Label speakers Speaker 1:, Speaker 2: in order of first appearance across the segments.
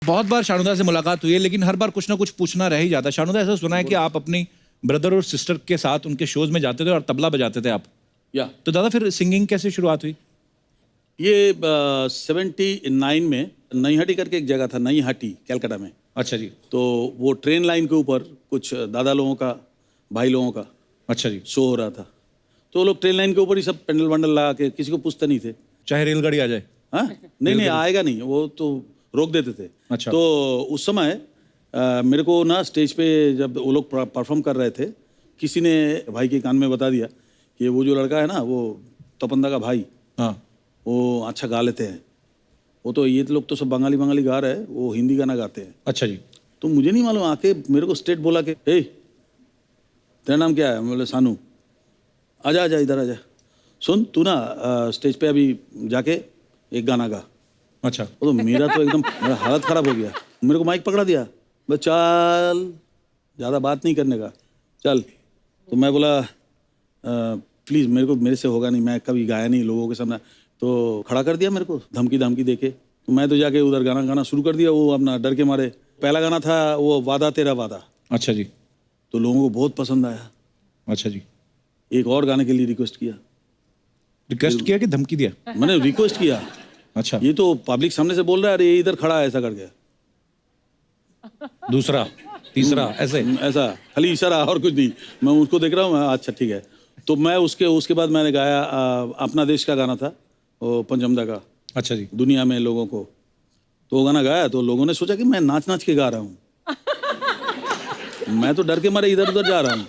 Speaker 1: बहुत बार शानुदा से मुलाकात हुई है, लेकिन हर बार कुछ ना कुछ पूछना रह ही जाता है। शानुदा, ऐसा सुना है कि आप अपनी ब्रदर और सिस्टर के साथ उनके शोज में जाते थे और तबला बजाते थे आप।
Speaker 2: या
Speaker 1: तो दादा, फिर सिंगिंग कैसे शुरुआत हुई?
Speaker 2: ये 79 में नईहाटी करके एक जगह था, नईहाटी कलकत्ता में।
Speaker 1: अच्छा जी।
Speaker 2: तो वो ट्रेन लाइन के ऊपर कुछ दादा लोगों का, भाई लोगों का
Speaker 1: अच्छा जी।
Speaker 2: शो हो रहा था। तो वो लोग ट्रेन लाइन के ऊपर ही सब पेंडल वंडल लगा के, किसी को पूछते नहीं थे।
Speaker 1: चाहे रेलगाड़ी आ जाए।
Speaker 2: हाँ, नहीं आएगा नहीं, वो तो रोक देते थे।
Speaker 1: अच्छा।
Speaker 2: तो उस समय मेरे को ना स्टेज पे जब वो लोग परफॉर्म कर रहे थे, किसी ने भाई के कान में बता दिया कि वो जो लड़का है ना, वो तपंदा का भाई,
Speaker 1: हाँ।
Speaker 2: वो अच्छा गा लेते हैं। वो तो ये लोग तो सब बंगाली बंगाली गा रहे हैं, वो हिंदी गाना गाते हैं।
Speaker 1: अच्छा जी।
Speaker 2: तो मुझे नहीं मालूम, आके मेरे को स्ट्रेट बोला कि ए तेरा नाम क्या है? मैं बोले सानू। आजा आजा इधर आजा, सुन तू ना स्टेज पे अभी जाके एक गाना गा।
Speaker 1: अच्छा।
Speaker 2: वो तो मेरा तो एकदम मेरा हालत ख़राब हो गया। मेरे को माइक पकड़ा दिया, बस चल, ज़्यादा बात नहीं करने का, चल। तो मैं बोला प्लीज़ मेरे से होगा नहीं, मैं कभी गाया नहीं लोगों के सामने। तो खड़ा कर दिया मेरे को, धमकी धमकी दे के। तो मैं तो जाके उधर गाना गाना शुरू कर दिया, वो अपना डर के मारे। पहला गाना था वो वादा तेरा वादा।
Speaker 1: अच्छा जी।
Speaker 2: तो लोगों को बहुत पसंद आया।
Speaker 1: अच्छा जी।
Speaker 2: एक और गाने के लिए रिक्वेस्ट किया।
Speaker 1: रिक्वेस्ट किया कि धमकी दिया?
Speaker 2: मैंने रिक्वेस्ट किया।
Speaker 1: अच्छा।
Speaker 2: ये तो पब्लिक सामने से बोल रहा है, अरे ये इधर खड़ा है ऐसा करके।
Speaker 1: दूसरा, तीसरा, ऐसे
Speaker 2: ऐसा खाली इशारा और कुछ नहीं। मैं उसको देख रहा हूँ, अच्छा ठीक है। तो मैं उसके बाद मैंने गाया अपना देश का गाना था, वो पंचमदा का,
Speaker 1: अच्छा जी।
Speaker 2: दुनिया में लोगों को। तो वो गाना गाया तो लोगों ने सोचा कि मैं नाच नाच के गा रहा हूँ। मैं तो डर के मारे इधर उधर जा रहा हूँ।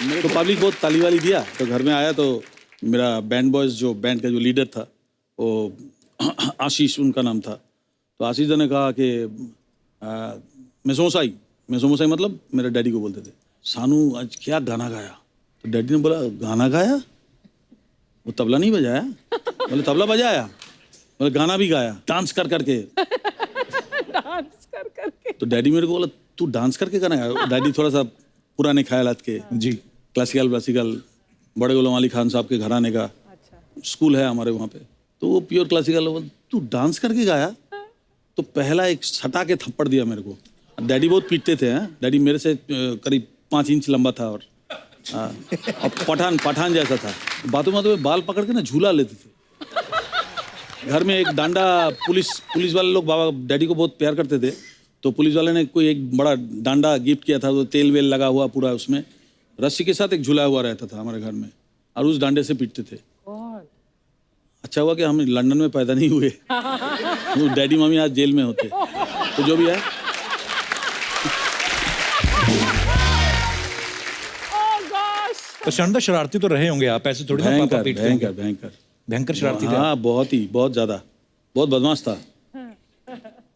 Speaker 2: मेरे को पब्लिक बहुत ताली वाली दिया। तो घर में आया तो मेरा बैंड बॉयज, जो बैंड का जो लीडर था, वो आशीष उनका नाम था। तो आशीष ने कहा कि मेसोमसाई मतलब मेरे डैडी को बोलते थे, सानू आज क्या गाना गाया? तो डैडी ने बोला गाना गाया? वो तबला नहीं बजाया? बोले तबला बजाया। बोले गाना भी गाया, डांस कर करके।
Speaker 3: डांस कर करके।
Speaker 2: तो डैडी मेरे को बोला तू डांस करके गाना गाया? डैडी थोड़ा सा पुराने ख्यालात के
Speaker 1: जी।
Speaker 2: क्लासिकल बड़े गुलाम अली खान साहब के घराने का स्कूल है हमारे वहाँ पे। तो वो प्योर क्लासिकल, तू डांस करके गाया? तो पहला एक सटा के थप्पड़ दिया मेरे को। डैडी बहुत पीटते थे। हैं, डैडी मेरे से करीब 5 इंच लंबा था और पठान जैसा था। बातों में बाल पकड़ के ना झूला लेते थे। घर में एक डांडा, पुलिस वाले लोग बाबा डैडी को बहुत प्यार करते थे। तो पुलिस वाले ने कोई एक बड़ा डांडा गिफ्ट किया था, तो तेल वेल लगा हुआ पूरा, उसमें रस्सी के साथ एक झूला हुआ रहता था हमारे घर में, और उस डांडे से पीटते थे। अच्छा हुआ कि हम लंदन में पैदा नहीं हुए। तो डैडी मम्मी आज जेल में होते। तो जो भी है,
Speaker 1: तो शानदार शरारती तो रहे होंगे आप, ऐसे थोड़ी ना पापा पीटते होंगे।
Speaker 2: भयंकर
Speaker 1: भयंकर शरारती थे।
Speaker 2: हाँ, बहुत ज़्यादा, बहुत बदमाश था।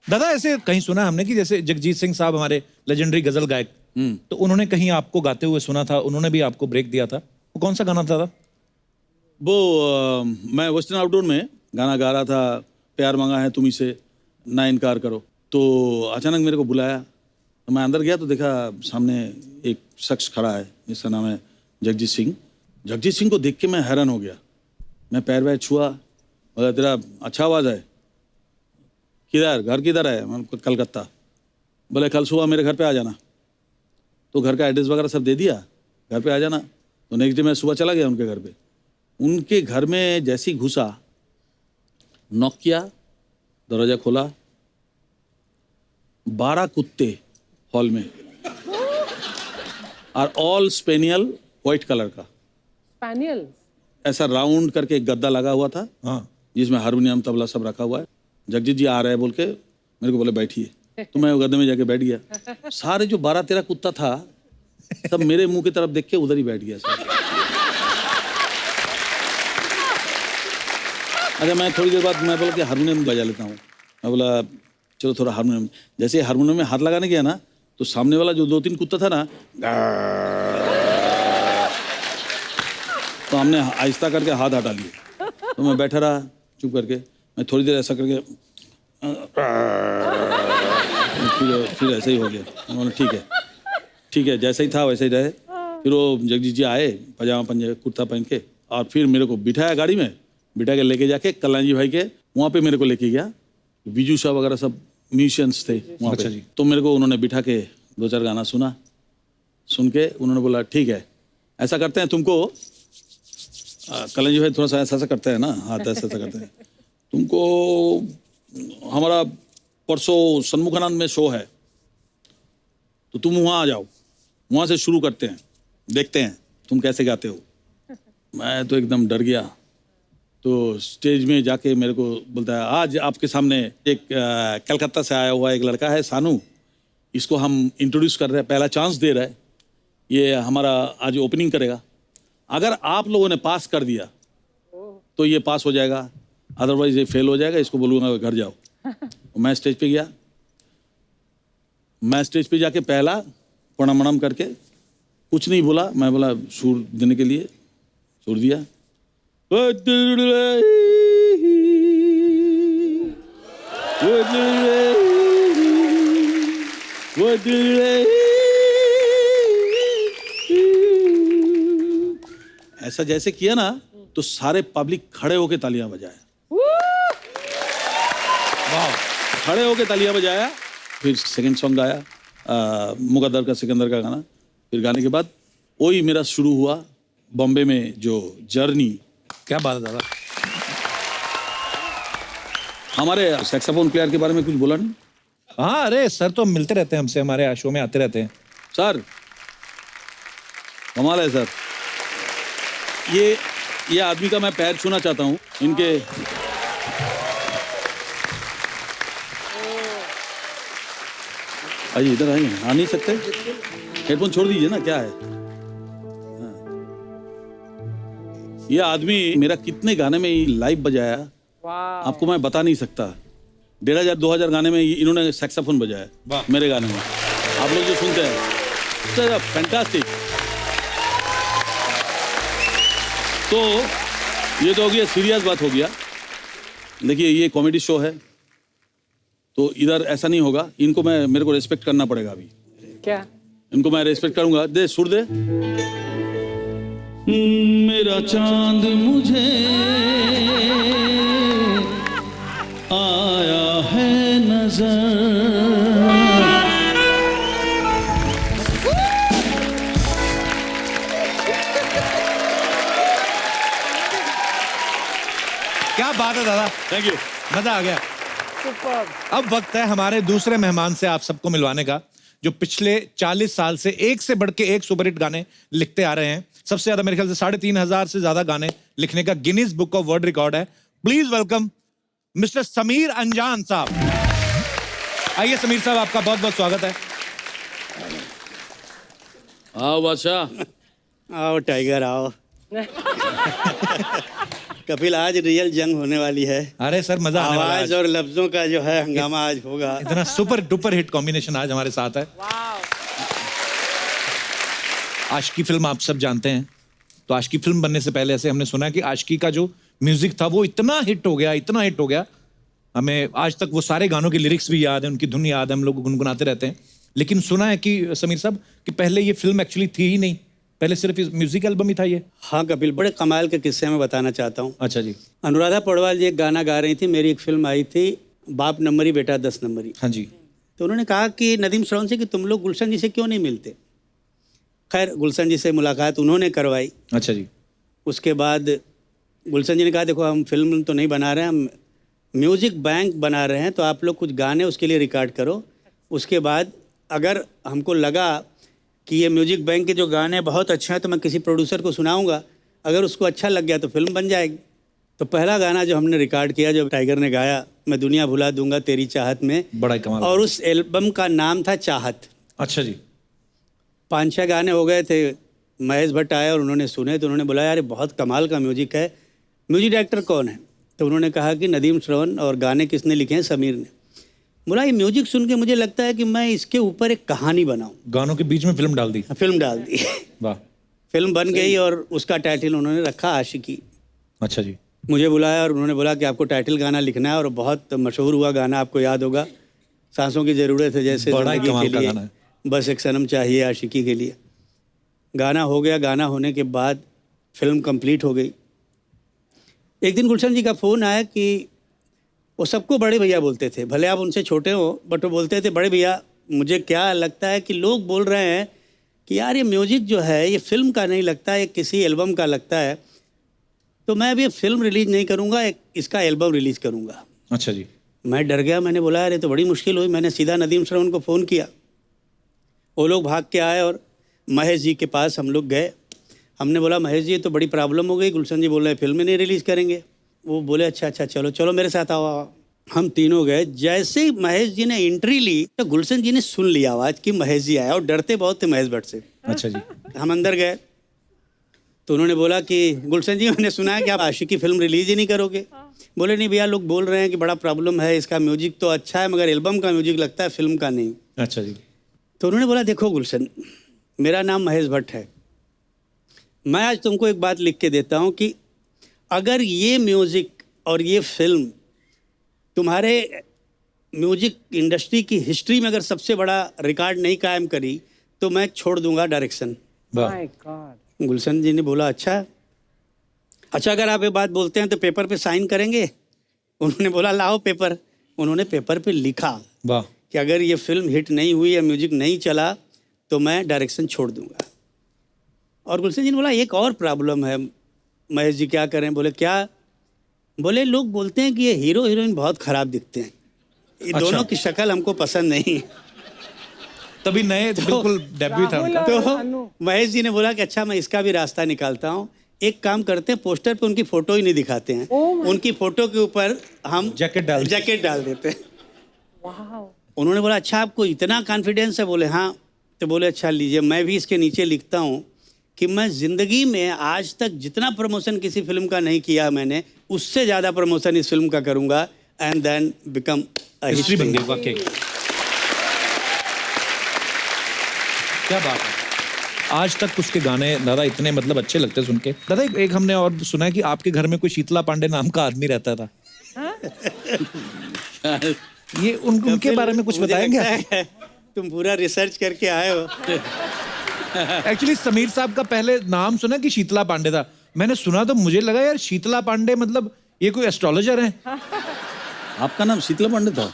Speaker 1: दादा, ऐसे कहीं सुना हमने कि जैसे जगजीत सिंह साहब हमारे लेजेंडरी गजल गायक, तो उन्होंने कहीं आपको गाते हुए सुना था, उन्होंने भी आपको ब्रेक दिया था। वो कौन सा गाना था दादा?
Speaker 2: वो मैं वेस्टर्न आउटडोर में गाना गा रहा था, प्यार मांगा है तुम्ही से ना इनकार करो। तो अचानक मेरे को बुलाया, तो मैं अंदर गया तो देखा सामने एक शख्स खड़ा है जिसका नाम है जगजीत सिंह। जगजीत सिंह को देख के मैं हैरान हो गया। मैं पैर वैर छुआ, बोला तेरा अच्छा आवाज़ है, किधर घर किधर है? मैं कलकत्ता। बोले कल सुबह मेरे घर पे आ जाना। तो घर का एड्रेस वगैरह सब दे दिया, घर पे आ जाना। तो नेक्स्ट डे मैं सुबह चला गया उनके घर पे। उनके घर में जैसी घुसा, नॉक किया, दरवाज़ा खोला, 12 कुत्ते हॉल में, और ऑल स्पेनियल वाइट कलर का।
Speaker 3: स्पेनियल?
Speaker 2: ऐसा राउंड करके एक गद्दा लगा हुआ था,
Speaker 1: हाँ।
Speaker 2: जिसमें हारमोनियम तबला सब रखा हुआ है। जगजीत जी आ रहे हैं बोल के मेरे को बोले बैठिए। तो मैं वो गद्दे में जाके बैठ गया। सारे जो 12-13 कुत्ता था सब मेरे मुंह की तरफ देख के उधर ही बैठ गया सब। अच्छा, मैं थोड़ी देर बाद मैं बोला कि हारमोनियम बजा लेता हूँ। मैं बोला चलो थोड़ा हारमोनियम। जैसे हारमोनियम में हाथ लगाने गया ना, तो सामने वाला जो 2-3 कुत्ता था ना, तो हमने आहिस्ता करके हाथ हटा लिए। तो मैं बैठा रहा चुप करके। मैं थोड़ी देर ऐसा करके फिर ऐसे ही हो गया। मैं बोला ठीक है, जैसा ही था वैसे ही रहे। फिर वो जगजीत जी आए पजामा पंजे कुर्ता पहन के, और फिर मेरे को बिठाया गाड़ी में, बिठा के लेके जाके कल्याण जी भाई के वहाँ पे मेरे को लेके गया। बीजू शाह वगैरह सब म्यूजिशियंस थे वहाँ
Speaker 1: अच्छा
Speaker 2: पे।
Speaker 1: जी।
Speaker 2: तो मेरे को उन्होंने बिठा के 2-4 गाना सुना, सुन के उन्होंने बोला ठीक है ऐसा करते हैं तुमको, कल्याण जी भाई थोड़ा सा ऐसा ऐसा करते हैं ना, हाथ ऐसा ऐसा करते हैं, तुमको हमारा परसों सन्मुखानंद में शो है तो तुम वहाँ आ जाओ, वहाँ से शुरू करते हैं, देखते हैं तुम कैसे गाते हो। मैं तो एकदम डर गया। तो स्टेज में जाके मेरे को बोलता है आज आपके सामने एक कलकत्ता से आया हुआ एक लड़का है सानू, इसको हम इंट्रोड्यूस कर रहे हैं, पहला चांस दे रहे हैं, ये हमारा आज ओपनिंग करेगा। अगर आप लोगों ने पास कर दिया तो ये पास हो जाएगा, अदरवाइज ये फेल हो जाएगा, इसको बोलूँगा घर जाओ। मैं स्टेज पे गया, मैं स्टेज पे जाके पहला प्रणाम करके कुछ नहीं बोला, मैं बोला सुर देने के लिए सुर दिया, ऐसा जैसे किया ना तो सारे पब्लिक खड़े होके तालियां बजाए, खड़े होके तालियां बजाया। फिर सेकंड सॉन्ग गाया मुकद्दर का सिकंदर का गाना। फिर गाने के बाद वही मेरा शुरू हुआ बॉम्बे में जो जर्नी।
Speaker 1: क्या बात है दादा।
Speaker 2: हमारे सैक्सोफोन प्लेयर के बारे में कुछ बोला नहीं
Speaker 1: हाँ अरे सर तो मिलते रहते हैं हमसे, हमारे शो में आते रहते हैं।
Speaker 2: सर, कमाल है सर। ये आदमी का मैं पैर छूना चाहता हूँ इनके। आइए इधर आइए, आ नहीं सकते, हेडफोन छोड़ दीजिए ना, क्या है। हाँ। ये आदमी मेरा कितने गाने में लाइव बजाया आपको मैं बता नहीं सकता। 1500-2000 गाने में इन्होंने सैक्सोफोन बजाया मेरे गाने में, आप लोग जो सुनते हैं फैंटास्टिक। तो ये तो हो गया, सीरियस बात हो गया। देखिए ये कॉमेडी शो है तो इधर ऐसा नहीं होगा, इनको मेरे को रिस्पेक्ट करना पड़ेगा अभी।
Speaker 3: क्या?
Speaker 2: इनको मैं रिस्पेक्ट करूंगा। दे सुर दे। मेरा चांद मुझे आया है नजर।
Speaker 1: क्या बात है दादा,
Speaker 2: थैंक यू,
Speaker 1: मजा आ गया।
Speaker 3: सुपर।
Speaker 1: अब वक्त है हमारे दूसरे मेहमान से आप सबको मिलवाने का, जो पिछले 40 साल से एक से बढ़ के एक सुपरहिट गाने लिखते आ रहे हैं। सबसे ज्यादा मेरे ख्याल से 3500 से ज्यादा गाने लिखने का Guinness book of world record है। प्लीज वेलकम मिस्टर समीर अंजान साहब। आइए समीर साहब, आपका बहुत बहुत स्वागत है।
Speaker 2: आओ बादशाह।
Speaker 4: आओ टाइगर आओ। कपिल आज रियल जंग होने वाली है।
Speaker 1: अरे सर मजा आने वाला है
Speaker 4: आवाज
Speaker 1: आज।
Speaker 4: और लफ्जों का जो है हंगामा आज होगा।
Speaker 1: इतना सुपर डुपर हिट कॉम्बिनेशन आज हमारे साथ है। आशिकी फिल्म आप सब जानते हैं, तो आशिकी फिल्म बनने से पहले ऐसे हमने सुना है कि आशिकी का जो म्यूजिक था वो इतना हिट हो गया, इतना हिट हो गया, हमें आज तक वो सारे गानों के लिरिक्स भी याद है, उनकी धुन याद है, हम लोग गुनगुनाते रहते हैं। लेकिन सुना है कि समीर साहब कि पहले ये फिल्म एक्चुअली थी ही नहीं, पहले सिर्फ म्यूजिक एल्बम ही था ये।
Speaker 4: हाँ कपिल, बड़े कमाल के किस्से मैं बताना चाहता हूँ।
Speaker 1: अच्छा जी।
Speaker 4: अनुराधा पौडवाल जी एक गाना गा रही थी, मेरी एक फिल्म आई थी बाप नंबरी बेटा 10 नंबरी।
Speaker 1: हाँ जी।
Speaker 4: तो उन्होंने कहा कि नदीम श्रवण से कि तुम लोग गुलशन जी से क्यों नहीं मिलते। खैर गुलशन जी से मुलाकात उन्होंने करवाई।
Speaker 1: अच्छा जी।
Speaker 4: उसके बाद गुलशन जी ने कहा देखो हम फिल्म तो नहीं बना रहे हैं, हम म्यूज़िक बैंक बना रहे हैं, तो आप लोग कुछ गाने उसके लिए रिकॉर्ड करो। उसके बाद अगर हमको लगा कि ये म्यूज़िक बैंक के जो गाने बहुत अच्छे हैं तो मैं किसी प्रोड्यूसर को सुनाऊंगा, अगर उसको अच्छा लग गया तो फिल्म बन जाएगी। तो पहला गाना जो हमने रिकॉर्ड किया, जो टाइगर ने गाया, मैं दुनिया भुला दूंगा तेरी चाहत में,
Speaker 1: बड़ा ही कमाल।
Speaker 4: और उस एल्बम का नाम था चाहत।
Speaker 1: अच्छा जी।
Speaker 4: 5-6 गाने हो गए थे। महेश भट्ट आए और उन्होंने सुने तो उन्होंने बोला यार ये बहुत कमाल का म्यूजिक है, म्यूजिक डायरेक्टर कौन है? तो उन्होंने कहा कि नदीम श्रवण, और गाने किसने लिखे हैं? समीर ने। बोला ये म्यूजिक सुन के मुझे लगता है कि मैं इसके ऊपर एक कहानी बनाऊं।
Speaker 1: गानों के बीच में फिल्म डाल दी।
Speaker 4: फिल्म डाल दी।
Speaker 1: वाह।
Speaker 4: फिल्म बन गई और उसका टाइटल उन्होंने रखा आशिकी।
Speaker 1: अच्छा जी।
Speaker 4: मुझे बुलाया और उन्होंने बोला कि आपको टाइटल गाना लिखना है, और बहुत मशहूर हुआ गाना, आपको याद होगा, सांसों की ज़रूरत है जैसे
Speaker 1: बड़ा ही
Speaker 4: जिंदगी
Speaker 1: कमाल
Speaker 4: के
Speaker 1: का
Speaker 4: लिए,
Speaker 1: गाना है।
Speaker 4: बस एक सनम चाहिए आशिकी के लिए। गाना हो गया। गाना होने के बाद फिल्म कंप्लीट हो गई। एक दिन गुलशन जी का फ़ोन आया कि वो सबको बड़े भैया बोलते थे, भले आप उनसे छोटे हो, बट वो बोलते थे बड़े भैया। मुझे क्या लगता है कि लोग बोल रहे हैं कि यार ये म्यूज़िक जो है ये फिल्म का नहीं लगता, ये किसी एल्बम का लगता है, तो मैं अभी फिल्म रिलीज़ नहीं करूँगा, इसका एल्बम रिलीज़ करूँगा।
Speaker 1: अच्छा जी।
Speaker 4: मैं डर गया, मैंने बोला यार ये तो बड़ी मुश्किल हुई। मैंने सीधा नदीम श्रवण को फ़ोन किया, वो लोग भाग के आए और महेश जी के पास हम लोग गए। हमने बोला महेश जी ये तो बड़ी प्रॉब्लम हो गई, गुलशन जी बोल रहे हैं फिल्म नहीं रिलीज़ करेंगे। वो बोले अच्छा चलो चलो मेरे साथ आओ। हम तीनों गए। जैसे ही महेश जी ने एंट्री ली तो गुलशन जी ने सुन लिया आवाज़ कि महेश जी आया, और डरते बहुत थे महेश भट्ट से।
Speaker 1: अच्छा जी।
Speaker 4: हम अंदर गए तो उन्होंने बोला कि गुलशन जी मैंने सुना है कि आप आशिकी फिल्म रिलीज़ ही नहीं करोगे। बोले नहीं भैया, लोग बोल रहे हैं कि बड़ा प्रॉब्लम है, इसका म्यूजिक तो अच्छा है मगर एल्बम का म्यूजिक लगता है, फिल्म का नहीं।
Speaker 1: अच्छा जी।
Speaker 4: तो उन्होंने बोला देखो गुलशन, मेरा नाम महेश भट्ट है, मैं आज तुमको एक बात लिख के देता हूँ कि अगर ये म्यूज़िक और ये फिल्म तुम्हारे म्यूजिक इंडस्ट्री की हिस्ट्री में अगर सबसे बड़ा रिकॉर्ड नहीं कायम करी तो मैं छोड़ दूंगा डायरेक्शन।
Speaker 1: वाह।
Speaker 3: My God.
Speaker 4: गुलशन जी ने बोला अच्छा अगर आप ये बात बोलते हैं तो पेपर पे साइन करेंगे। उन्होंने बोला लाओ पेपर। उन्होंने पेपर पे लिखा
Speaker 1: वाह।
Speaker 4: कि अगर ये फिल्म हिट नहीं हुई या म्यूजिक नहीं चला तो मैं डायरेक्शन छोड़ दूंगा। और गुलशन जी ने बोला एक और प्रॉब्लम है महेश जी, क्या करें? बोले क्या? बोले लोग बोलते हैं कि ये हीरो हीरोइन बहुत खराब दिखते हैं, ये
Speaker 1: अच्छा।
Speaker 4: दोनों की शक्ल हमको पसंद नहीं।
Speaker 1: तभी नए बिल्कुल डेब्यू था
Speaker 3: राहुल
Speaker 1: उनका।
Speaker 3: और
Speaker 4: तो
Speaker 3: अनु।
Speaker 4: महेश जी ने बोला कि अच्छा मैं इसका भी रास्ता निकालता हूँ, एक काम करते हैं पोस्टर पे उनकी फोटो ही नहीं दिखाते हैं,
Speaker 3: Oh my-
Speaker 4: उनकी फोटो के ऊपर हम
Speaker 1: जैकेट डाल
Speaker 4: देते हैं।
Speaker 3: Wow.
Speaker 4: उन्होंने बोला अच्छा आपको इतना कॉन्फिडेंस है? बोले हाँ। तो बोले अच्छा लीजिए, मैं भी इसके नीचे लिखता हूँ कि मैं ज़िंदगी में आज तक जितना प्रमोशन किसी फिल्म का नहीं किया मैंने, उससे ज़्यादा प्रमोशन इस फिल्म का करूँगा एंड देन बिकम
Speaker 1: हिस्ट्री बन गई वाकई। क्या बात है। आज तक उसके गाने दादा इतने मतलब अच्छे लगते सुन के। दादा एक हमने और सुना है कि आपके घर में कोई शीतला पांडे नाम का आदमी रहता था। ये उनके बारे में कुछ बताएंगे?
Speaker 4: तुम पूरा रिसर्च करके आए हो।
Speaker 1: एक्चुअली समीर साहब का पहले नाम सुना कि शीतला पांडे था। मैंने सुना तो मुझे लगा यार शीतला पांडे मतलब ये कोई एस्ट्रोलॉजर है।
Speaker 2: आपका नाम शीतला पांडे था?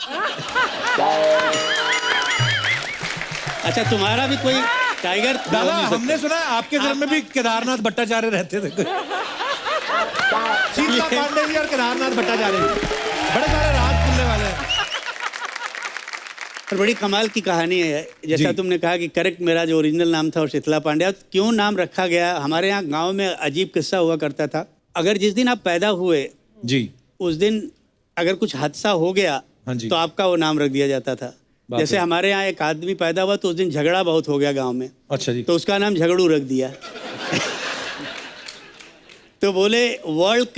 Speaker 4: अच्छा तुम्हारा भी कोई टाइगर?
Speaker 1: दादा हमने सुना है आपके घर में भी केदारनाथ भट्टाचार्य रहते थे। शीतला पांडे जी और केदारनाथ भट्टाचार्य बड़े सारे राज खुलने वाले हैं।
Speaker 4: और बड़ी कमाल की कहानी है। जैसा
Speaker 1: जी।
Speaker 4: तुमने कहा कि करेक्ट मेरा जो ओरिजिनल नाम था वो शीतला पांडे। क्यों नाम रखा गया? हमारे यहाँ गांव में अजीब किस्सा हुआ करता था, अगर जिस दिन आप पैदा हुए
Speaker 1: जी।
Speaker 4: उस दिन अगर कुछ हादसा हो गया
Speaker 1: हाँ जी।
Speaker 4: तो आपका वो नाम रख दिया जाता था।
Speaker 1: बाप
Speaker 4: जैसे
Speaker 1: रे।
Speaker 4: हमारे यहाँ एक आदमी पैदा हुआ तो उस दिन झगड़ा बहुत हो गया गांव में,
Speaker 1: अच्छा जी।
Speaker 4: तो उसका नाम झगड़ू रख दिया। तो बोले वर्ल्ड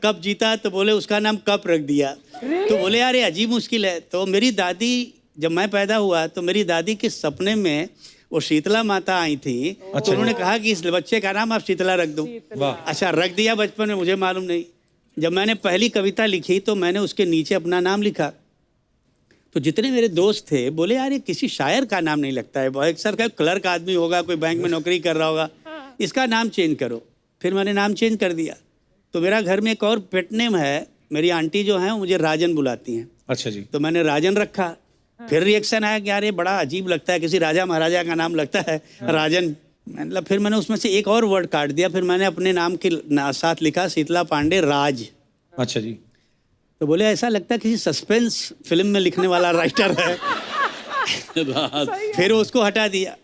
Speaker 4: कप जीता तो बोले उसका नाम कप रख दिया। तो बोले यार ये अजीब मुश्किल है। तो मेरी दादी, जब मैं पैदा हुआ तो मेरी दादी के सपने में वो शीतला माता आई थी। तो उन्होंने कहा कि इस बच्चे का नाम आप शीतला रख दो।
Speaker 1: वाह।
Speaker 4: अच्छा रख दिया बचपन में, मुझे मालूम नहीं। जब मैंने पहली कविता लिखी तो मैंने उसके नीचे अपना नाम लिखा। तो जितने मेरे दोस्त थे बोले यार ये किसी शायर का नाम नहीं लगता है, बहुत सर का क्लर्क आदमी होगा, कोई बैंक में नौकरी कर रहा होगा, इसका नाम चेंज करो। फिर मैंने नाम चेंज कर दिया। तो मेरा घर में एक और पेट नेम है, मेरी आंटी जो हैं वो मुझे राजन बुलाती हैं।
Speaker 1: अच्छा जी।
Speaker 4: तो मैंने राजन रखा। फिर रिएक्शन आया कि यार ये बड़ा अजीब लगता है, किसी राजा महाराजा का नाम लगता है राजन। मतलब फिर मैंने उसमें से एक और वर्ड काट दिया। फिर मैंने अपने नाम के साथ लिखा शीतला पांडे राज।
Speaker 1: अच्छा जी।
Speaker 4: तो बोले ऐसा लगता है किसी सस्पेंस फिल्म में लिखने वाला राइटर है। फिर उसको हटा दिया।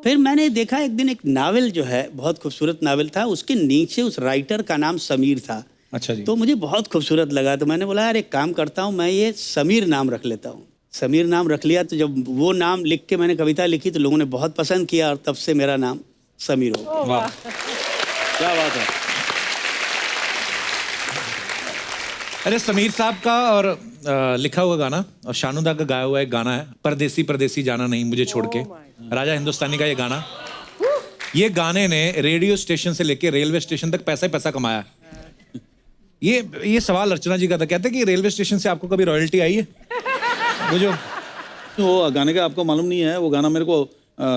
Speaker 4: फिर मैंने देखा एक दिन एक नावल जो है बहुत खूबसूरत नावल था, उसके नीचे उस राइटर का नाम समीर था।
Speaker 1: अच्छा जी।
Speaker 4: तो मुझे बहुत खूबसूरत लगा। तो मैंने बोला यार एक काम करता हूँ, मैं ये समीर नाम रख लेता हूँ। समीर नाम रख लिया। तो जब वो नाम लिख के मैंने कविता लिखी तो लोगों ने बहुत पसंद किया और तब से मेरा नाम समीर हो गया।
Speaker 1: वाह।
Speaker 2: क्या बात है।
Speaker 1: अरे समीर साहब का और लिखा हुआ गाना और शानुदा का गाया हुआ एक गाना है, परदेसी परदेसी जाना नहीं मुझे छोड़ के, राजा हिंदुस्तानी का ये गाना। ये गाने ने रेडियो स्टेशन से लेके रेलवे स्टेशन तक पैसा ही पैसा कमाया। ये सवाल अर्चना जी का था, कहते कि रेलवे स्टेशन से आपको कभी रॉयल्टी आई है? वो जो
Speaker 2: वो गाने का आपको मालूम नहीं है, वो गाना मेरे को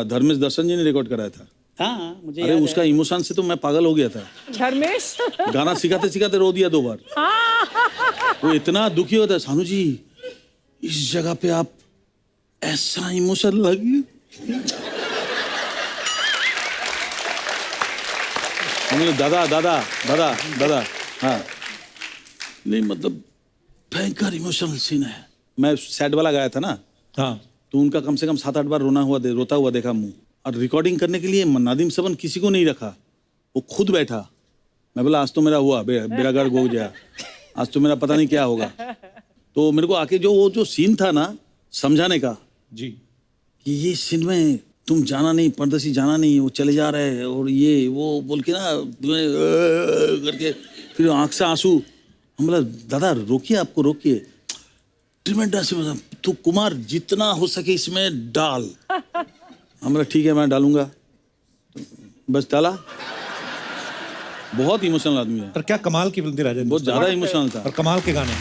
Speaker 2: धर्मेश दर्शन जी ने रिकॉर्ड कराया था।
Speaker 4: हाँ मुझे
Speaker 2: अरे
Speaker 4: याद
Speaker 2: उसका इमोशन से तो मैं पागल हो गया था।
Speaker 3: धर्मेश
Speaker 2: गाना सिखाते सिखाते रो दिया 2 बार। वो इतना दुखी होता है, सानू जी इस जगह पे आप ऐसा इमोशन लगे। हमने दादा दादा दादा दादा, हाँ नहीं मतलब भयंकर इमोशनल सीन है। मैं सैड वाला गाया था ना,
Speaker 1: हाँ
Speaker 2: तो उनका कम से कम 7-8 बार रोता हुआ देखा मुंह। और रिकॉर्डिंग करने के लिए नादिम सबन किसी को नहीं रखा, वो खुद बैठा। मैं बोला आज तो मेरा हुआ बेड़ा गर्क हो गया, आज तो मेरा पता नहीं क्या होगा। तो मेरे को आके जो सीन था ना समझाने का
Speaker 1: जी,
Speaker 2: कि ये सीन में तुम जाना नहीं, परदेसी जाना नहीं, वो चले जा रहे हैं और ये वो बोल के ना करके फिर आंख से आंसू। हम बोला दादा रोकिए, आपको रोकिए, ट्रिमेंडस तू कुमार जितना हो सके इसमें डाल। हम बोला ठीक है मैं डालूंगा, तो बस डाला। बहुत इमोशनल आदमी है,
Speaker 1: पर क्या कमाल की फिल्म थी राजेंद्र,
Speaker 2: बहुत ज्यादा इमोशनल था।
Speaker 1: और कमाल के गाने।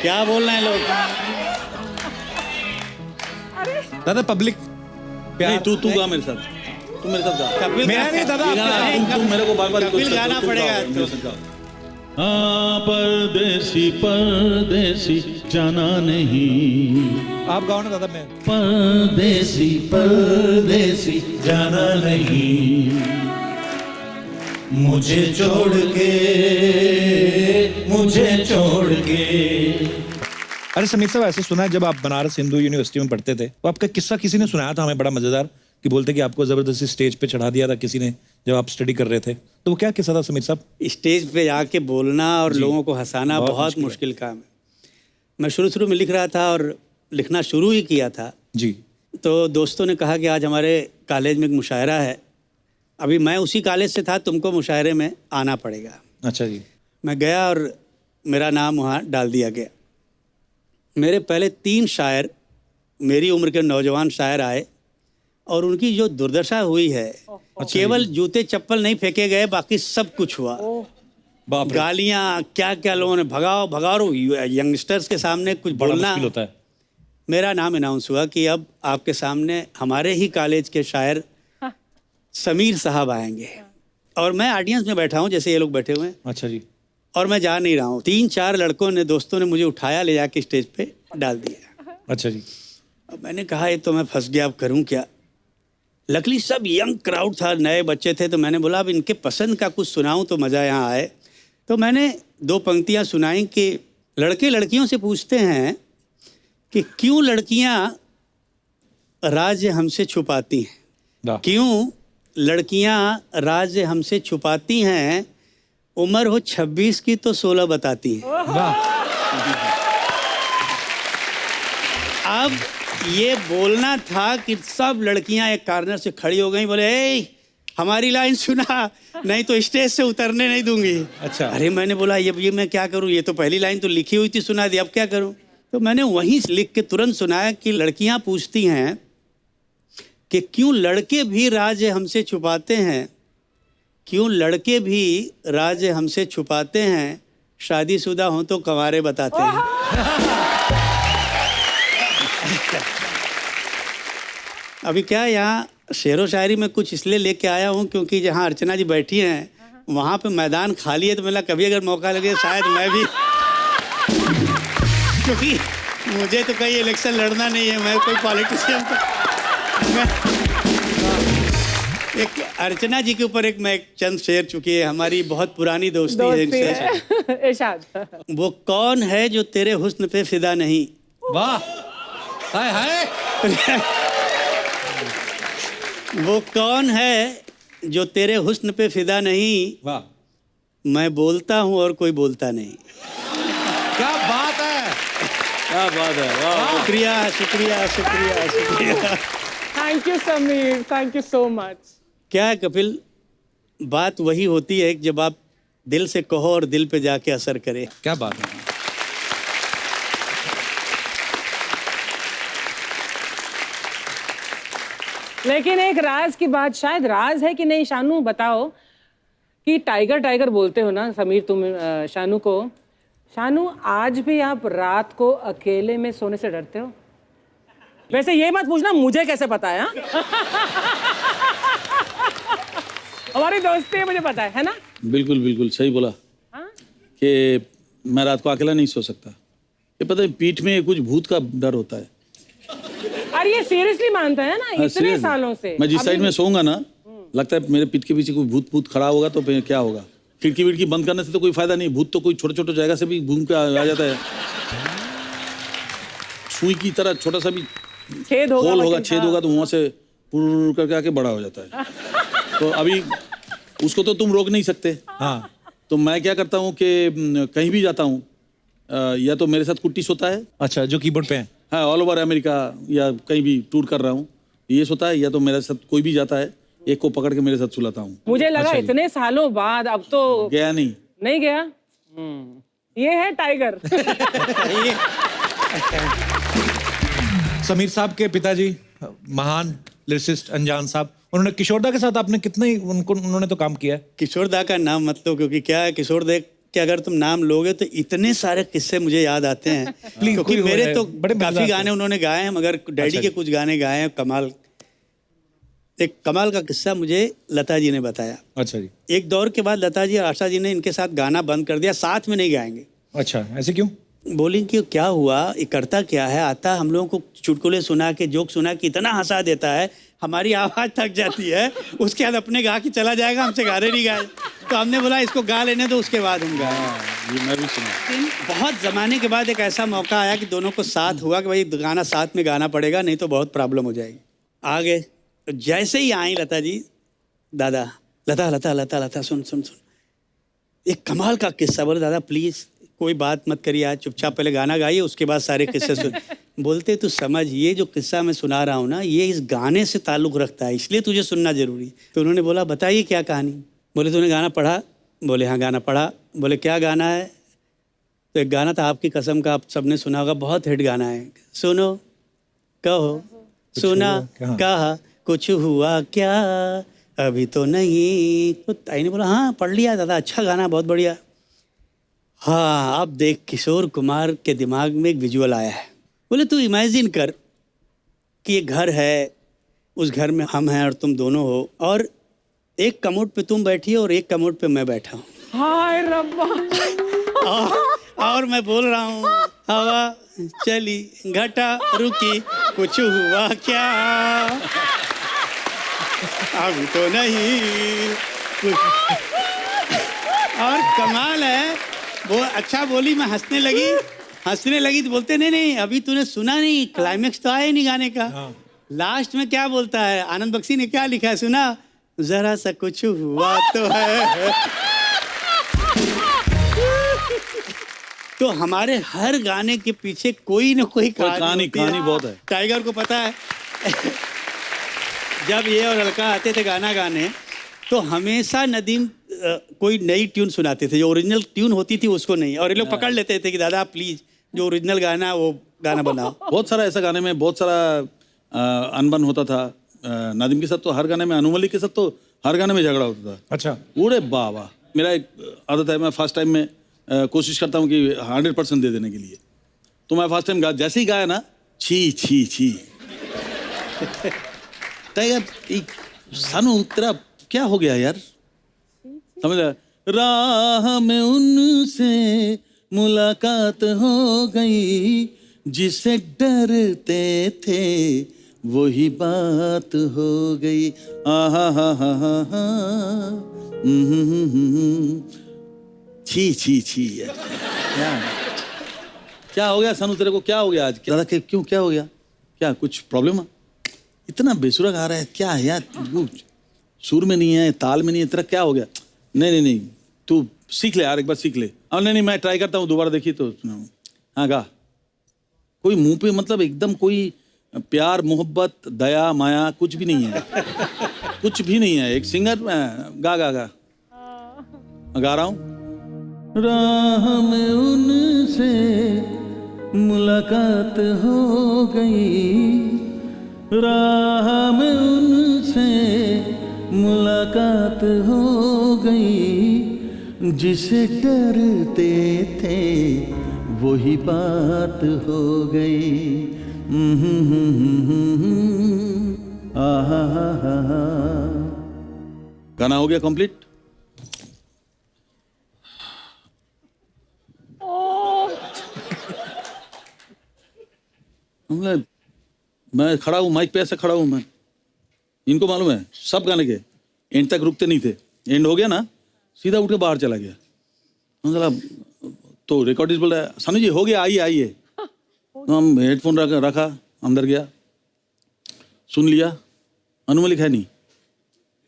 Speaker 4: क्या बोल रहे हैं लोग?
Speaker 1: दादा पब्लिक
Speaker 2: नहीं
Speaker 1: प्यार,
Speaker 2: तू गा मेरे साथ, तू मेरे साथ गा।
Speaker 4: कपिल
Speaker 1: मेरा नहीं दादा,
Speaker 2: ये गाना
Speaker 1: आपके
Speaker 2: तुम मेरे को बार-बार
Speaker 4: कपिल
Speaker 2: रिक्वेस्ट
Speaker 4: गाना
Speaker 2: करते हो, तुम
Speaker 4: पड़ेगा
Speaker 2: गाओ, मेरे
Speaker 4: तो।
Speaker 2: साथ गाओ।
Speaker 5: हाँ परदेसी परदेसी जाना नहीं,
Speaker 1: आप गाओ ना दादा। मैं
Speaker 5: परदेसी परदेसी जाना नहीं, मुझे छोड़ के।
Speaker 1: अरे समीर साहब, ऐसे सुना है जब आप बनारस हिंदू यूनिवर्सिटी में पढ़ते थे तो आपका किस्सा किसी ने सुनाया था हमें, बड़ा मजेदार, कि बोलते कि आपको जबरदस्ती स्टेज पे चढ़ा दिया था किसी ने जब आप स्टडी कर रहे थे। तो वो क्या किस्सा था समीर साहब?
Speaker 4: स्टेज पे आके बोलना और लोगों को हंसाना बहुत मुश्किल काम है। मैं शुरू में लिख रहा था और लिखना शुरू ही किया था,
Speaker 1: जी,
Speaker 4: तो दोस्तों ने कहा कि आज हमारे कॉलेज में एक मुशायरा है। अभी मैं उसी कॉलेज से था, तुमको मुशायरे में आना पड़ेगा।
Speaker 1: अच्छा जी।
Speaker 4: मैं गया और मेरा नाम वहाँ डाल दिया गया। मेरे पहले 3 शायर, मेरी उम्र के नौजवान शायर आए और उनकी जो दुर्दशा हुई है, केवल जूते चप्पल नहीं फेंके गए, बाकी सब कुछ हुआ।
Speaker 1: बाप रे,
Speaker 4: गालियाँ क्या क्या लोगों ने, भगाओ यंगस्टर्स के सामने कुछ
Speaker 1: बड़ा
Speaker 4: बोलना।
Speaker 1: मुश्किल होता है।
Speaker 4: मेरा नाम अनाउंस हुआ कि अब आपके सामने हमारे ही कॉलेज के शायर समीर साहब आएंगे, और मैं ऑडियंस में बैठा हूँ जैसे ये लोग बैठे हुए हैं,
Speaker 1: अच्छा जी।
Speaker 4: और मैं जा नहीं रहा हूँ। 3-4 लड़कों ने, दोस्तों ने मुझे उठाया, ले जाके स्टेज पे डाल दिया।
Speaker 1: अच्छा जी।
Speaker 4: अब मैंने कहा ये तो मैं फंस गया, अब करूँ क्या। लकीली सब यंग क्राउड था, नए बच्चे थे, तो मैंने बोला अब इनके पसंद का कुछ सुनाऊं तो मज़ा यहाँ आए। तो मैंने 2 पंक्तियाँ सुनाई कि लड़के लड़कियों से पूछते हैं कि क्यों लड़कियाँ राज हमसे छुपाती हैं,
Speaker 1: वाह,
Speaker 4: क्यों लड़कियाँ राज हमसे छुपाती हैं, उम्र हो 26 की तो 16 बताती हैं।
Speaker 1: वाह,
Speaker 4: अब ये बोलना था कि सब लड़कियां एक कॉर्नर से खड़ी हो गई, बोले ए हमारी लाइन सुना, नहीं तो स्टेज से उतरने नहीं दूंगी।
Speaker 1: अच्छा।
Speaker 4: अरे मैंने बोला ये मैं क्या करूं, ये तो पहली लाइन तो लिखी हुई थी, सुना दी, अब क्या करूं। तो मैंने वहीं लिख के तुरंत सुनाया कि लड़कियां पूछती हैं कि क्यों लड़के भी राज हमसे छुपाते हैं, क्यों लड़के भी राज हमसे छुपाते हैं, शादीशुदा हों तो कंवारे बताते हैं। अभी क्या यहाँ शेरो शायरी में कुछ इसलिए लेके आया हूँ क्योंकि जहाँ अर्चना जी बैठी हैं वहाँ पे मैदान खाली है, तो मैंने कभी अगर मौका लगे शायद मैं भी क्योंकि मुझे तो कहीं इलेक्शन लड़ना नहीं है, मैं कोई पॉलिटिशियन तो एक अर्चना जी के ऊपर मैं एक चंद शेर, चुकी है हमारी बहुत पुरानी दोस्ती है इनसे।
Speaker 3: इरशाद।
Speaker 4: वो कौन है जो तेरे हुस्न पे फिदा नहीं,
Speaker 1: वाह, हाय हाय,
Speaker 4: वो कौन है जो तेरे हुस्न पे फिदा नहीं,
Speaker 1: वाह,
Speaker 4: मैं बोलता हूँ और कोई बोलता नहीं।
Speaker 1: क्या बात है,
Speaker 2: क्या बात है, वाह।
Speaker 4: शुक्रिया शुक्रिया शुक्रिया शुक्रिया।
Speaker 3: Thank you Sameer, thank you so much.
Speaker 4: क्या है कपिल, बात वही होती है कि जब आप दिल से कहो और दिल पे जाके असर करे।
Speaker 1: क्या बात है।
Speaker 3: लेकिन एक राज की बात, शायद राज है कि नहीं, शानू बताओ, कि टाइगर टाइगर बोलते हो ना समीर तुम शानू को, शानू, आज भी आप रात को अकेले में सोने से डरते हो? वैसे ये मत पूछना मुझे कैसे पता है, हाँ? हमारी दोस्ती है, मुझे पता है ना?
Speaker 2: बिल्कुल बिल्कुल सही बोला
Speaker 3: हाँ?
Speaker 2: कि मैं रात को अकेला नहीं सो सकता। ये पता है पीठ में कुछ भूत का डर होता है।
Speaker 3: अरे ये सीरियसली मानता है ना,
Speaker 2: हाँ,
Speaker 3: इतने
Speaker 2: seriously।
Speaker 3: सालों से।
Speaker 2: मैं जिस
Speaker 3: अभी
Speaker 2: साइड में
Speaker 3: भी-
Speaker 2: सोऊंगा ना, लगता है मेरे पीठ के पीछे कोई भूत खड़ा होगा तो फिर क्या होगा। खिड़की विड़की बंद करने से तो कोई फायदा नहीं, भूत तो कोई छोटे छोटे जगह से भी घूम के आ जाता है। सुई की तरह छोटा सा भी
Speaker 3: छेद होगा,
Speaker 2: होल होगा,
Speaker 3: लेकिन
Speaker 2: छेद
Speaker 3: हाँ।
Speaker 2: होगा तो वहां से पुर करके आके बड़ा हो जाता है। तो अभी उसको तो तुम रोक नहीं सकते।
Speaker 1: हाँ,
Speaker 2: तो मैं क्या करता हूँ कि कहीं भी जाता हूँ, या तो मेरे साथ कुट्टी सोता है,
Speaker 1: अच्छा, जो कीबोर्ड पे है।
Speaker 2: हाँ, ऑल ओवर अमेरिका या कहीं भी टूर कर रहा हूँ, ये सोता है, या तो मेरे साथ कोई भी जाता है, एक को पकड़ के मेरे साथ सुलाता हूँ।
Speaker 3: मुझे लगा
Speaker 1: अच्छा जी।
Speaker 3: इतने सालों बाद अब तो
Speaker 2: गया नहीं।
Speaker 3: नहीं गया। ये है टाइगर।
Speaker 1: समीर साहब के पिताजी महान लिरिसिस्ट अनजान साहब, उन्होंने किशोरदा के साथ आपने कितने उन्होंने तो काम किया है।
Speaker 4: किशोरदा का नाम मत लो, क्योंकि क्या है, किशोरदा के अगर तुम नाम लोगे तो इतने सारे किस्से मुझे याद आते हैं। क्योंकि
Speaker 1: कोई
Speaker 4: मेरे
Speaker 1: है,
Speaker 4: तो
Speaker 1: बड़े
Speaker 4: काफी
Speaker 1: मजेदार
Speaker 4: गाने उन्होंने गाए हैं, मगर डैडी
Speaker 1: अच्छा
Speaker 4: के
Speaker 1: जी।
Speaker 4: कुछ गाने गाए हैं कमाल। एक कमाल का किस्सा मुझे लता जी ने बताया।
Speaker 1: अच्छा जी।
Speaker 4: एक दौर के बाद लता जी और आशा जी ने इनके साथ गाना बंद कर दिया, साथ में नहीं गाएंगे।
Speaker 1: अच्छा, ऐसे क्यों?
Speaker 4: बोली कि क्या हुआ, ये करता क्या है, आता हम लोगों को चुटकुले सुना के, जोक सुना के इतना हंसा देता है, हमारी आवाज़ थक जाती है, उसके बाद अपने गा के चला जाएगा, हमसे गाने नहीं गाए। तो हमने बोला इसको गा लेने दो, उसके बाद हम गाए।
Speaker 2: ये मैं भी सुना।
Speaker 4: लेकिन बहुत ज़माने के बाद एक ऐसा मौका आया कि दोनों को साथ हुआ कि भाई गाना साथ में गाना पड़ेगा, नहीं तो बहुत प्रॉब्लम हो जाएगी। आ गए, जैसे ही आई लता जी, दादा लता लता लता लता सुन सुन सुन, एक कमाल का किस्सा। बोले दादा प्लीज़ कोई बात मत करिए, आज चुपचाप पहले गाना गाइए, उसके बाद सारे किस्से सुन। बोलते तू समझ, ये जो किस्सा मैं सुना रहा हूँ ना, ये इस गाने से ताल्लुक़ रखता है, इसलिए तुझे सुनना जरूरी। तो उन्होंने बोला बताइए क्या कहानी। बोले तूने गाना पढ़ा? बोले हाँ गाना पढ़ा। बोले क्या गाना है? तो एक गाना था आपकी कसम का, आप सबने सुना होगा, बहुत हिट गाना है। सुनो कहो सुना
Speaker 1: क्या?
Speaker 4: कहा कुछ हुआ क्या, अभी तो नहीं। तो ताई ने बोला हाँ पढ़ लिया दादा, अच्छा गाना, बहुत बढ़िया। हाँ अब देख, किशोर कुमार के दिमाग में एक विजुअल आया है। बोले तू इमेजिन कर कि ये घर है, उस घर में हम हैं और तुम दोनों हो, और एक कमोड पे तुम बैठी हो और एक कमोड पे मैं बैठा हूँ,
Speaker 3: हाय रब्बा।
Speaker 4: और मैं बोल रहा हूँ हवा चली घटा रुकी, कुछ हुआ क्या, अभी तो नहीं कुछ। और कमाल है वो, अच्छा बोली, मैं हंसने लगी तो बोलते नहीं नहीं अभी तूने सुना नहीं, क्लाइमेक्स तो आया ही नहीं गाने का। लास्ट में क्या बोलता है, आनंद बख्शी ने क्या लिखा है सुना, जरा सा कुछ हुआ तो है। तो हमारे हर गाने के पीछे कोई ना कोई
Speaker 2: कहानी
Speaker 4: होती है।
Speaker 2: कहानी बहुत है।
Speaker 4: टाइगर को पता है जब ये और अलका आते थे गाना गाने, तो हमेशा नदीम कोई नई ट्यून सुनाते थे, जो ओरिजिनल ट्यून होती थी उसको नहीं, और ये लोग पकड़ लेते थे कि दादा प्लीज जो ओरिजिनल गाना है वो गाना बनाओ।
Speaker 2: बहुत सारा ऐसा गाने में बहुत सारा अनबन होता था। नादिम के साथ तो हर गाने में, अनु मलिक के साथ तो हर गाने में झगड़ा होता था।
Speaker 1: अच्छा,
Speaker 2: उड़े बाबा, मेरा एक आदत है, मैं फर्स्ट टाइम में कोशिश करता हूँ कि 100% दे देने के लिए। तो मैं फर्स्ट टाइम जैसे ही गाया ना, छी छी छी टाइगर सानू तेरा क्या हो गया यार, समझ रहा? राह में उनसे मुलाकात हो गई, जिसे डरते थे वही बात हो गई। आहा हा हा हा हा, छी छी छी यार, क्या हो गया सानू तेरे को, क्या हो गया आज? दादा क्यों, क्या हो गया, क्या कुछ प्रॉब्लम है? इतना बेसुरा गा रहा है, क्या है यार, वो सुर में नहीं है, ताल में नहीं है, तेरा क्या हो गया? नहीं नहीं नहीं, तू सीख ले यार, एक बार सीख ले। और नहीं नहीं मैं ट्राई करता हूँ, दोबारा देखिए तो। हाँ गा। कोई मुंह पे मतलब एकदम कोई प्यार मोहब्बत दया माया कुछ भी नहीं है, कुछ भी नहीं है। एक सिंगर गा गा गा गा रहा हूँ। राह में उनसे मुलाकात हो गई, राह में उनसे मुलाकात हो गई,
Speaker 5: जिसे डरते थे वही बात हो गई। आहा हा हा हा।
Speaker 2: गाना हो गया कंप्लीट। मैं खड़ा हूँ माइक पे, ऐसे खड़ा हूँ मैं, इनको मालूम है सब गाने के एंड तक रुकते नहीं थे। एंड हो गया ना, सीधा उठ के बाहर चला गया। तो रिकॉर्डिस्ट बोल रहा है सानू जी हो गया, आइए आइए। तो हम हेडफोन रखा, अंदर गया, सुन लिया, अनु मलिक है नहीं,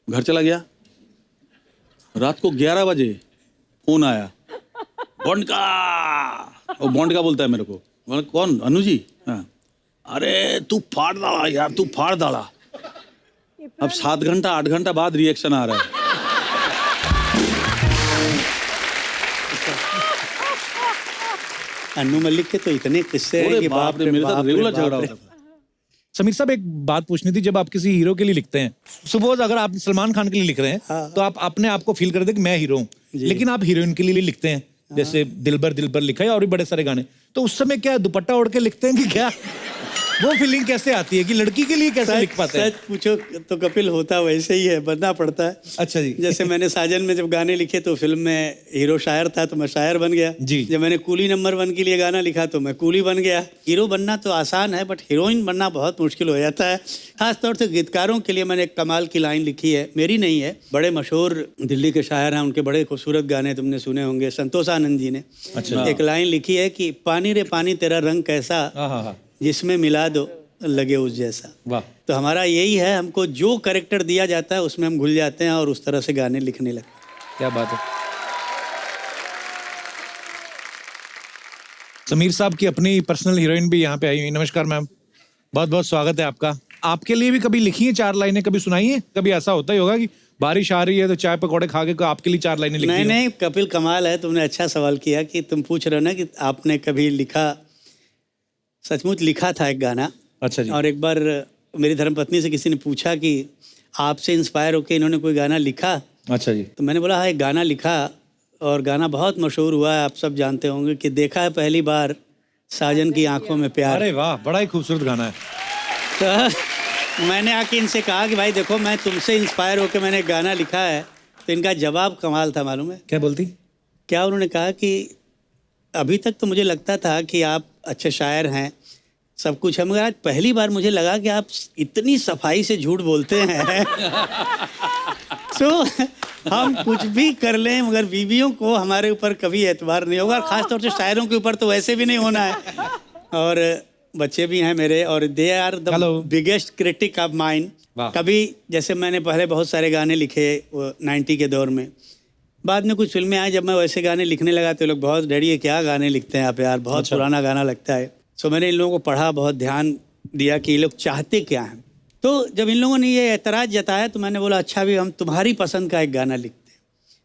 Speaker 2: घर चला गया। रात को 11 बजे फोन आया, बॉन्ड का। और बॉन्ड का बोलता है मेरे को, बोला कौन? अनु जी। हाँ, अरे तू फाड़ डाला यार, तू फाड़ डाला। अब 7 घंटा 8 घंटा बाद रिएक्शन आ रहा है।
Speaker 4: अन्नू मलिक के तो इतने किस्से हैं
Speaker 2: अरे
Speaker 4: कि
Speaker 2: बाप रे, मेरे साथ रेगुलर झगड़ा होता था।
Speaker 1: समीर साहब, एक बात पूछनी थी, जब आप किसी हीरो के लिए लिखते हैं, सपोज अगर आप सलमान खान के लिए लिख रहे हैं तो आप अपने आप को फील करते हैं कि मैं हीरो हूँ, लेकिन आप हीरोइन के लिए लिखते हैं, जैसे दिलबर दिलबर लिखा है और भी बड़े सारे गाने, तो उस समय क्या दुपट्टा ओढ़ के लिखते हैं कि क्या? वो फीलिंग कैसे आती है कि लड़की के लिए कैसे लिख पाते हैं?
Speaker 4: सच पूछो तो कपिल होता वैसे ही है, बनना पड़ता है।
Speaker 1: अच्छा जी।
Speaker 4: जैसे मैंने साजन में जब गाने लिखे तो फिल्म में हीरो शायर था तो मैं शायर बन गया
Speaker 1: जी।
Speaker 4: जब मैंने कूली नंबर 1 के लिए गाना लिखा तो मैं कूली बन गया। हीरो बनना तो आसान है, बट हीरोइन बनना बहुत मुश्किल हो जाता है। खासतौर से गीतकारों के लिए मैंने एक कमाल की लाइन लिखी है, मेरी नहीं है, बड़े मशहूर दिल्ली के शायर हैं, उनके बड़े खूबसूरत गाने तुमने सुने होंगे, संतोष आनंद जी ने।
Speaker 1: अच्छा।
Speaker 4: एक लाइन लिखी है कि पानी रे पानी तेरा रंग कैसा,
Speaker 1: हाँ,
Speaker 4: जिसमें मिला दो लगे उस जैसा।
Speaker 1: वाह।
Speaker 4: तो हमारा यही है, हमको जो कैरेक्टर दिया जाता है उसमें हम घुल जाते हैं और उस तरह से गाने लिखने लगते हैं।
Speaker 1: क्या बात है। समीर साहब की अपनी पर्सनल हीरोइन भी यहाँ पे आई हुई। नमस्कार मैम, बहुत बहुत स्वागत है आपका। आपके लिए भी कभी लिखी है 4 लाइनें, कभी सुनाई है? कभी ऐसा होता ही होगा कि बारिश आ रही है तो चाय पकौड़े खा के आपके लिए 4 लाइनें लिखी?
Speaker 4: नहीं, कपिल कमाल है, तुमने अच्छा सवाल किया कि तुम पूछ रहे हो ना कि आपने कभी लिखा। सचमुच लिखा था एक गाना।
Speaker 1: अच्छा जी।
Speaker 4: और एक बार मेरी धर्मपत्नी से किसी ने पूछा कि आपसे इंस्पायर होकर इन्होंने कोई गाना लिखा?
Speaker 1: अच्छा जी।
Speaker 4: तो मैंने बोला हाँ, एक गाना लिखा और गाना बहुत मशहूर हुआ है, आप सब जानते होंगे कि देखा है पहली बार साजन की आंखों में प्यार।
Speaker 1: अरे वाह, बड़ा ही खूबसूरत गाना है।
Speaker 4: तो मैंने आके इनसे कहा कि भाई देखो, मैं तुमसे इंस्पायर होकर मैंने एक गाना लिखा है। तो इनका जवाब कमाल था, मालूम है
Speaker 1: क्या बोलती?
Speaker 4: क्या उन्होंने कहा कि अभी तक तो मुझे लगता था कि आप अच्छे शायर हैं, सब कुछ है, मगर आज पहली बार मुझे लगा कि आप इतनी सफाई से झूठ बोलते हैं। तो हम कुछ भी कर लें मगर बीवियों को हमारे ऊपर कभी एतबार नहीं होगा, खासतौर से शायरों के ऊपर तो वैसे भी नहीं होना है। और बच्चे भी हैं मेरे और they are the biggest critic of mind. कभी जैसे मैंने पहले बहुत सारे गाने लिखे 90 के दौर में, बाद में कुछ फिल्में आई, जब मैं वैसे गाने लिखने लगा तो लोग बहुत डरी है, क्या गाने लिखते हैं आप यार, बहुत पुराना गाना लगता है। सो मैंने इन लोगों को पढ़ा, बहुत ध्यान दिया कि ये लोग चाहते क्या हैं। तो जब इन लोगों ने ये एतराज़ जताया तो मैंने बोला अच्छा भी हम तुम्हारी पसंद का एक गाना लिखते हैं।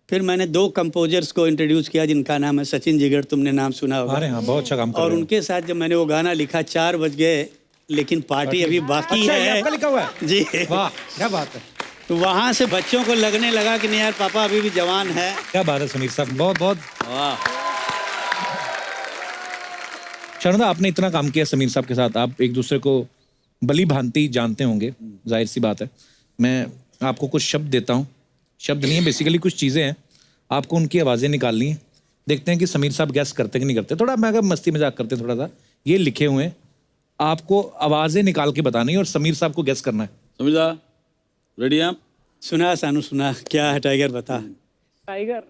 Speaker 4: फिर मैंने 2 कंपोजर्स को इंट्रोड्यूस किया जिनका नाम है सचिन जिगर, तुमने नाम सुना होगा।
Speaker 1: अरे हाँ, बहुत अच्छा काम कर
Speaker 4: और
Speaker 1: रहे हैं।
Speaker 4: उनके साथ जब मैंने वो गाना लिखा 4 बज गए लेकिन पार्टी अभी बाकी
Speaker 1: अच्छा, ये
Speaker 4: है।
Speaker 1: आपका लिखा हुआ है?
Speaker 4: जी।
Speaker 1: वाह, क्या बात है।
Speaker 4: तो वहाँ से बच्चों को लगने लगा कि नहीं यार पापा अभी भी जवान है।
Speaker 1: क्या बात है समीर साहब, बहुत बहुत शानदार। आपने इतना काम किया समीर साहब के साथ, आप एक दूसरे को भली भांति जानते होंगे, जाहिर सी बात है। मैं आपको कुछ शब्द देता हूँ, शब्द नहीं है, बेसिकली कुछ चीज़ें हैं, आपको उनकी आवाज़ें निकालनी है। देखते हैं कि समीर साहब गैस करते कि नहीं करते। थोड़ा मैं अगर मस्ती मजाक करते थोड़ा सा, ये लिखे हुए हैं, आपको आवाज़ें निकाल के बतानी है और समीर साहब को गैस करना है।
Speaker 2: समीर साहब रेडी हैं आप?
Speaker 4: सुना सानू सुना, क्या है टाइगर बता।
Speaker 3: टाइगर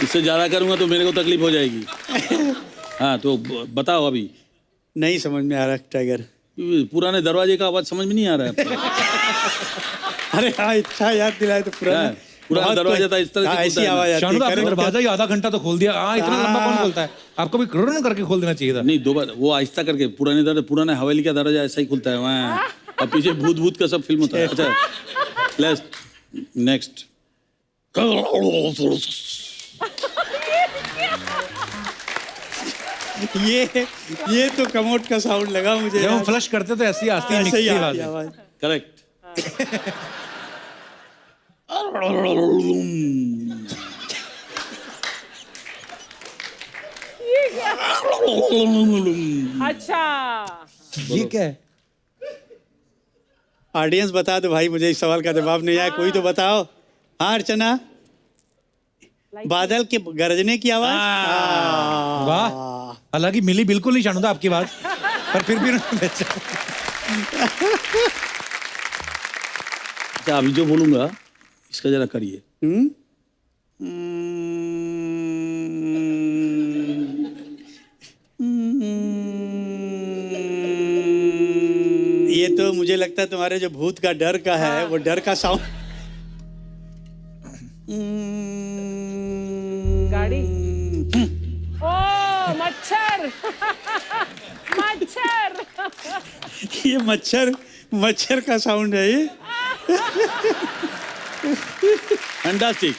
Speaker 2: इससे ज़्यादा करूँगा तो मेरे को तकलीफ हो जाएगी। हाँ तो बताओ अभी।
Speaker 4: नहीं समझ में आ रहा टाइगर।
Speaker 2: पुराने दरवाजे का आवाज़ समझ में नहीं आ रहा है आपको?
Speaker 4: अरे हाँ, अच्छा याद दिलाए तो पुराना
Speaker 2: पुराना दरवाजा था इस तरह से
Speaker 4: ऐसी आवाज आती है।
Speaker 1: शानदार, आपने
Speaker 4: करो
Speaker 1: दरवाजा ही आधा घंटा तो खोल दिया। हाँ, इतना लंबा कौन खोलता है? आपको भी करोड़ करके खोल देना चाहिए था।
Speaker 2: नहीं, 2 बार वो आहिस्ता करके, पुराने दरवाजे, पुराने हवेली का दरवाजा ऐसा ही खुलता है वहाँ, और पीछे भूत भूत का सब फिल्म होता है। अच्छा नेक्स्ट।
Speaker 4: ये तो कमोड का साउंड लगा मुझे
Speaker 1: जब हम
Speaker 4: यार।
Speaker 1: फ्लश करते तो ऐसी आती है
Speaker 4: ऐसे ही
Speaker 1: मिक्सी
Speaker 4: आती
Speaker 1: आवाज।
Speaker 4: आवाज।
Speaker 2: करेक्ट।
Speaker 3: अच्छा
Speaker 1: ये क्या है?
Speaker 4: ऑडियंस बता दो भाई, मुझे इस सवाल का जवाब नहीं आया, कोई तो बताओ। हाँ अर्चना, बादल के गरजने की आवाज।
Speaker 1: वाह, हालांकि मिली बिल्कुल नहीं शानुदा आपकी आवाज, पर फिर भी उन्होंने बेचा।
Speaker 2: अच्छा अभी जो बोलूंगा इसका जरा करिए।
Speaker 4: ये तो मुझे लगता है तुम्हारे जो भूत का डर का है, वो डर का साउंड।
Speaker 3: गाड़ी। ओ मच्छर। मच्छर।
Speaker 4: ये मच्छर का साउंड है ये।
Speaker 2: फैंटास्टिक।